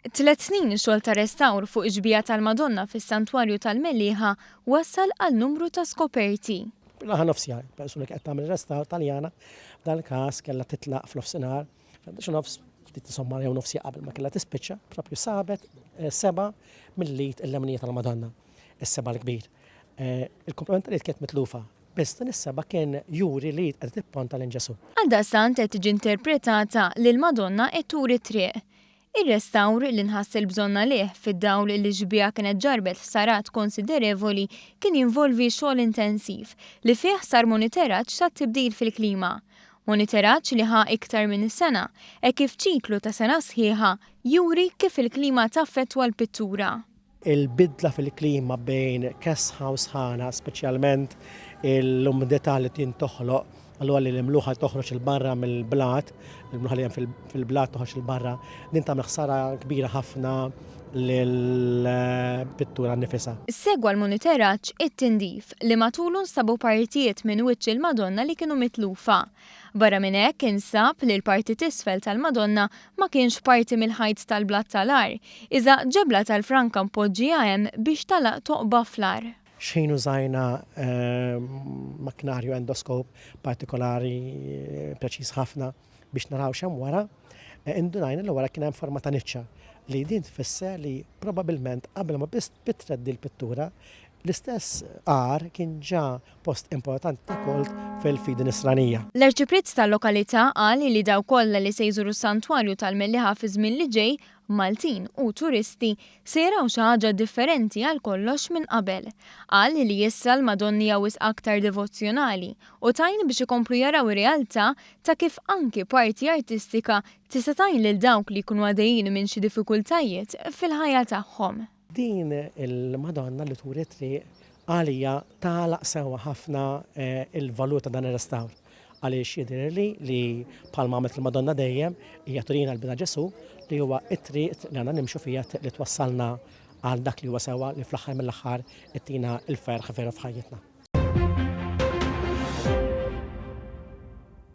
3 snin ix-xogħol ta' restawr fuq iġbija tal-Madonna fis-Santwarju tal-Mellieħa wassal għal numru ta' skoperti. Laħa nofsjar, persuna qed tagħmel restawr Taljana, f'dan il-każ kellha titlaq fl-nofsinhar, nofs ftit tisomma jew nofsi qabel ma kellha tispiċċa, propju sabet seba' mill-lit il-lemnija tal-Madonna, is-seba' l-kbir. Il-komplementarijiet kienet mitlufa, biss din is-seba' kien juri li qed tipponta l-inġesu. Għaldaqstant qed tiġi interpretata li l-Madonna qed turi triq. Ir-restawr li nħassel bżonna lih fid-dawl li ġbija kienet ġarbet sarat konsiderevoli kien jinvolvi xogħol intensiv li fih sar monitoraġġ tat-tibdil fil-klima. Monitoraġġ li ħa iktar minn sena kif ċiklu ta' sena sħiħa juri kif il-klima taffettwa l-pittura. Il-bidla fil-klima bejn kesħa u sħana, speċjalment l-umidità li tintoħloq, allura li l-mluħa toħroġ il-barra mill-blat, il-mluħa li hemm fil-blat toħroġ il-barra, din tagħmel ħsara kbira ħafna lill-pittura nnifisha. Segwa l-monitoraġġ it-tindif li matulu nsabu partijiet minn wiċċ il-Madonna li kienu mitlufa. Barra minn hekk insab li l-parti t'isfel tal-Madonna ma kienx parti mill-ħajt tal-blatt tal-ar, iżda ġebla tal-Franka mpoġġija hemm biex talaq toqba fl-ar. Xejn użajna maknarju endoskop partikolari preċiż ħafna biex naraw xemm wara, indunajna li wara kien hemm forma ta' niċċa li din tfisser li probabbilment qabel ma bitreddi l-pittura l-istess qar kien ġa post importanti ta' kolt fil-fidi nisranija. L-Arċipriz tal-lokalità qal li daw kollha li se jżuru s-Santwarju tal-Mellieħa fi żmien li ġej Maltin u turisti se jaraw xi ħaġa differenti għal kollox minn qabel. Qal li issa l-Madonni jawis aktar devozzjonali u tajn biex ikomplu jaraw ir-realtà ta' kif anki parti artistika tista' tajn lil dawk li jkunu għaddejjin minn xi diffikultajiet fil-ħajja tagħhom. Din il-Madonna li turi triq għalija tagħlaq sewwa ħafna il-valur ta' dan ir-restawr. Għaliex jidhirli li bħalma għamlet il-Madonna dejjem hija turina l-bina Ġesu li huwa t-triq li għandna nimxu fija li twassalna għal dak li huwa sewwa li fl-aħħar mill-aħħar ittina l-ferħ veru f'ħajjitna.